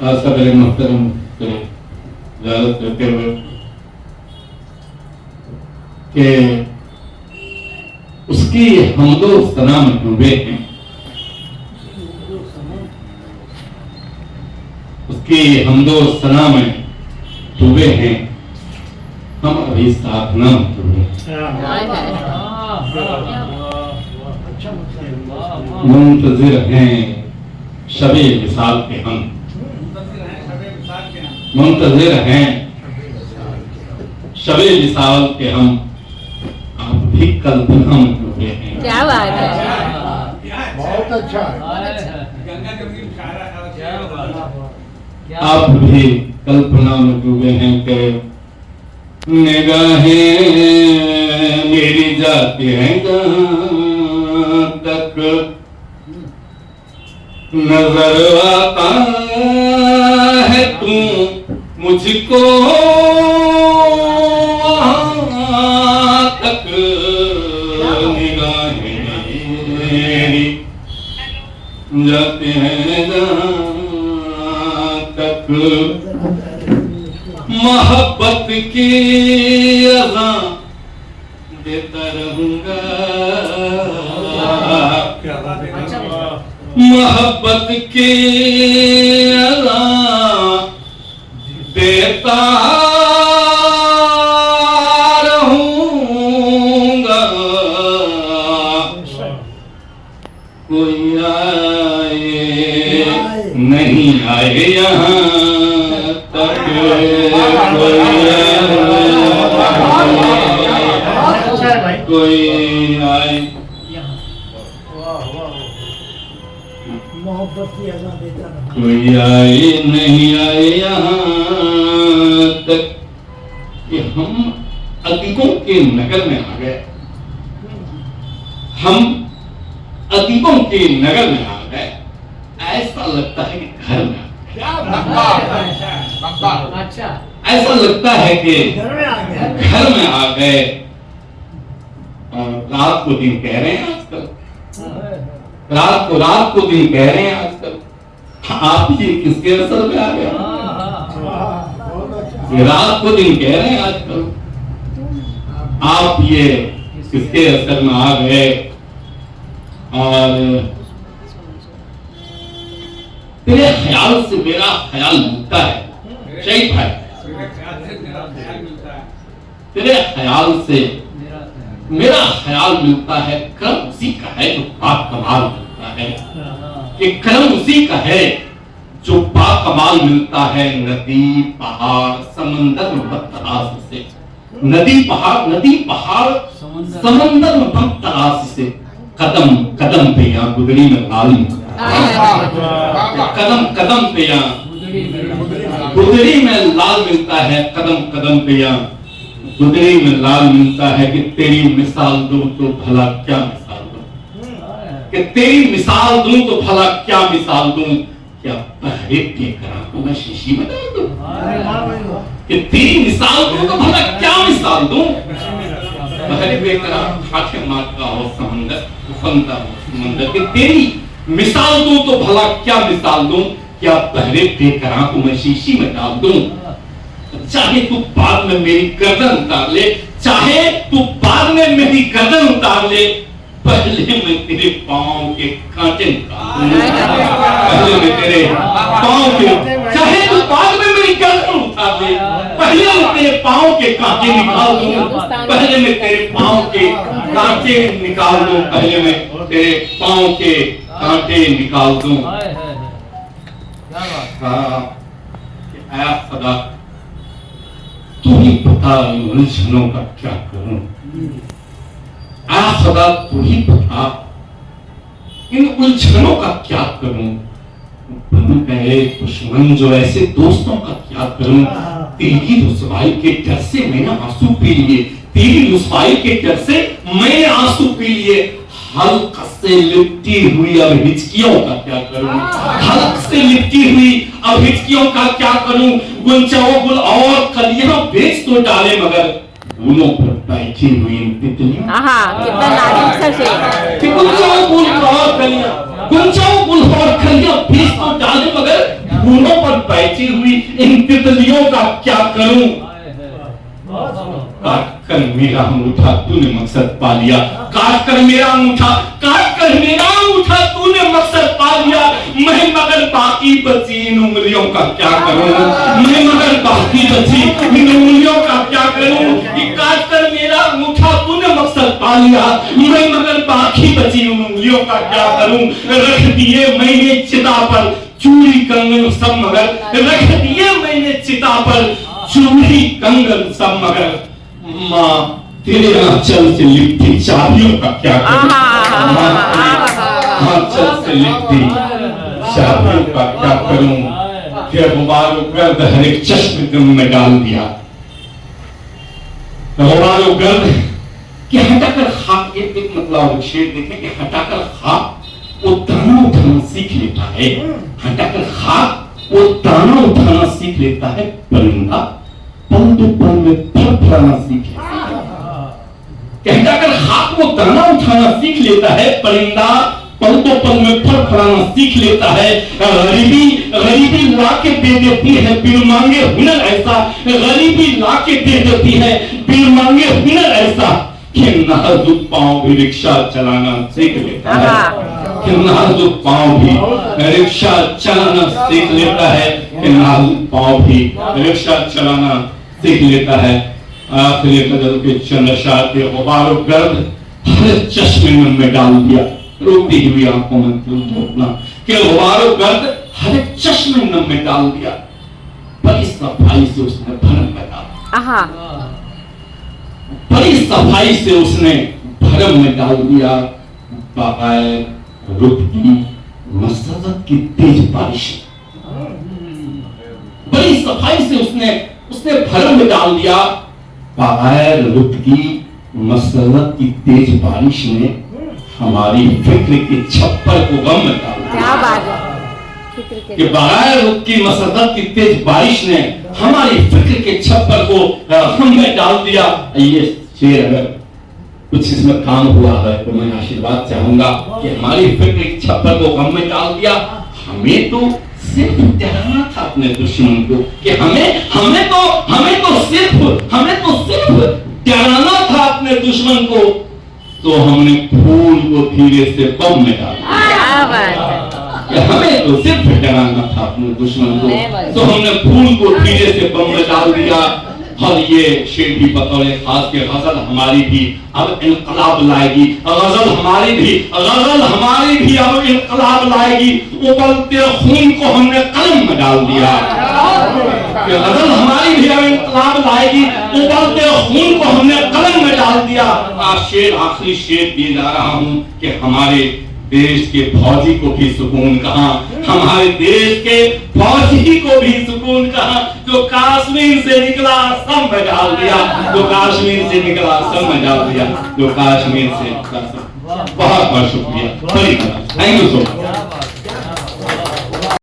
सदर मोहतरम से इजाजत लेते हुए कि उसकी हमदो सना में डूबे हैं, उसकी हमदो सना में डूबे हैं, हम अभी साधना में डूबे। मुंतजिर हैं शबे विसाल के हम, मुंतजिर हैं शबे विसाल के हम, आप भी कल्पना में डूबे हैं। क्या बात है, बहुत अच्छा आप भी कल्पना में डूबे हैं कि निगाहें मेरी जाती हैं कहाँ तक, नजर आता है तू मुझको वहाँ तक, निगाहें मेरी जाती हैं जहाँ तक, मोहब्बत की अज़ां देता रहूंगा, मोहब्बत की अज़ां देता रहूंगा, कोई आए नहीं आए यहाँ तक, कोई आए मोहब्बत की अज़ां देता रहा, कोई आए नहीं आए यहाँ तक कि हम अतीकों के नगर में आ गए, हम अतीकों के नगर में आ गए, ऐसा लगता है कि घर में अच्छा, ऐसा लगता है कि घर में आ गया, घर में आ गए। और रात को दिन कह रहे हैं आजकल, रात को दिन कह रहे हैं आजकल। आप ये किसके असर में आ गए? बहुत अच्छा, ये रात को दिन कह रहे हैं आजकल, आप ये किसके असर में आ गए? और तेरे ख्याल से मेरा ख्याल मिलता है शहीद भाई, तेरे ख्याल से मेरा ख्याल मिलता है, कर्म उसी का है जो बाकमाल मिलता है, कि कर्म उसी का है जो बाकमाल मिलता है। नदी पहाड़ समंदर में बदतराज से, नदी पहाड़ समंदर में बदतराज से, कदम कदम पे यहाँ गुदड़ी में लाल कदम कदम पे यहाँ गुदड़ी में लाल मिलता है, कदम कदम पे यहाँ गुदड़ी में लाल मिलता है। कि तेरी मिसाल दूं तो भला क्या मिसाल दूं, कि तेरी मिसाल दूं तो भला क्या मिसाल दूं, क्या पहरे देख रहा हूं मैं शीशी में डाल दूं, कि तेरी मिसाल दूं तो भला क्या मिसाल दूं, पहरे देख रहा खाके मारता हो समंदर, उफनता हो समंदर, कि तेरी मिसाल दूं तो भला क्या मिसाल दूं, क्या पहरे देख रहा हूं मैं शीशी में डाल दूं। चाहे तू बाद में मेरी गर्दन उतार ले, चाहे तू बाद में मेरी गर्दन उतार ले, पहले मैं तेरे पांव के कांटे निकाल दूं, पहले मैं तेरे पांव के, चाहे तू बाद में मेरी गर्दन उतार ले, पहले मैं तेरे पांव के कांटे निकाल दूं, पहले मैं तेरे पांव के कांटे निकाल दूं, पहले मैं तेरे पांव के कांटे निकाल दूं। आया खुदा तू ही बता इन उलझनों का क्या करूं, आ खुदा तू ही बता इन उलझनों का क्या करूं, बन गए दुश्मन जो ऐसे दोस्तों का क्या करूं, तेरी रुसवाई के डर से मैंने आंसू पी लिए, तेरी रुसवाई के डर से मैंने आंसू पी लिए, हल्क से लिपटी हुई अब हिचकियों का क्या करूं, हल्क से लिपटी हुई अब हिचकियों का क्या करूं, गुंचाओ गुल और कलियां बेच तो डाले मगर फूलों पर बैठी हुई तितलियां, कितना नाजुक सा शेर, कि गुंचाओ गुल और कलियां, गुंचाओ गुल और कलियां बेच तो डाले मगर फूलों पर बैठी हुई इन तितलियों का क्या करूं? काट कर मेरा अंगूठा तूने मकसद पा लिया, काट कर मेरा अंगूठा, काट कर मेरा अंगूठा तूने मकसद पा लिया। मैं मगर बाकी बची इन उंगलियों का क्या करूं? मैं मगर बाकी बची इन उंगलियों का क्या करूं? कि काट कर मेरा अंगूठा तूने मकसद पा लिया, मैं मगर बाकी बची उन उंगलियों का क्या करूं? रख दिए मैंने चिता पर चूड़ी कंगन सब मगर, रख दिए मैंने चिता पर चूड़ी कंगन सब मगर। माँ तेरे आंचल से लिपटी चाबियों का क्या करूं? आंचल से लिपटी चाबियों का क्या करूं? फिर गुबारों गर्द हर एक चश्म गम में डाल दिया। गुबारों गर्द कि हटाकर खाक, एक मतलब शेर देखने कि हटाकर खाक वो दाना उठाना सीख लेता है, हटाकर खाक वो दाना उठाना सीख लेता है। परिंदा पल दो पल में फड़फड़ाना सीख लेता है। हटाकर खाक वो दाना उठाना सीख लेता है। परिंदा पल दो पल में फड़फड़ाना सीख लेता है। गरीबी लाके दे देती है बिन मांगे हुनर ऐसा, गरीबी लाके दे देती है बिन मांगे हुनर ऐसा कि नाजुक पांव भी रिक्शा चलाना सीख लेता है। कि नाजुक पांव भी रिक्शा चलाना सीख लेता है। कि नाजुक पांव भी रिक्शा चलाना सीख लेता है। आखिरी गजल के चंद्रशाह के गुबारो गर्द हर चश्मे में डाल दिया, रोती हुई आंखों में दिल धोखना कि गुबारो गर्द हर चश्मे में डाल दिया। बड़ी सफाई से उसने भरम में डाला, बड़ी सफाई से उसने भरम में डाल दिया। बगैर रुक की मसरत की तेज बारिश, बड़ी सफाई से उसने भरम में डाल दिया। बगैर रुक की मसरत की तेज बारिश ने हमारी फिक्र के छप्पर को गम में डाल दिया। क्या बात है कि बगैर रुक की मसरत की तेज बारिश ने हमारी फिक्र के छप्पर को गम में डाल दिया। ये शेर अगर कुछ इसमें काम हुआ है तो मैं आशीर्वाद चाहूंगा कि हमारी फिक्र के छप्पर को गम में डाल दिया। हमें तो सिर्फ डराना था अपने दुश्मन को कि हमें तो सिर्फ डराना था अपने दुश्मन को, तो हमने फूल को धीरे से बम में डाल दिया। हमें तो सिर्फ डराना था अपने दुश्मन को, तो हमने फूल को धीरे से बम में डाल दिया। और ये शेर भी बतौर खास के गजल हमारी भी अब इनकलाब लाएगी, गजल हमारी भी अब इनकलाब लाएगी। उबलते खून को हमने कलम में डाल दिया, गजल हमारी भी अब इनकलाब लाएगी। उबलते खून को हमने कलम में डाल दिया। आखिरी शेर दिए जा रहा हूं कि हमारे देश के फौजी को भी सुकून कहां, हमारे देश के फौजी को भी सुकून कहां, जो कश्मीर से निकला सब में डाल दिया, जो कश्मीर से निकला सब में डाल दिया, जो कश्मीर से निकला सब। बहुत बहुत शुक्रिया, थैंक यू सो मच।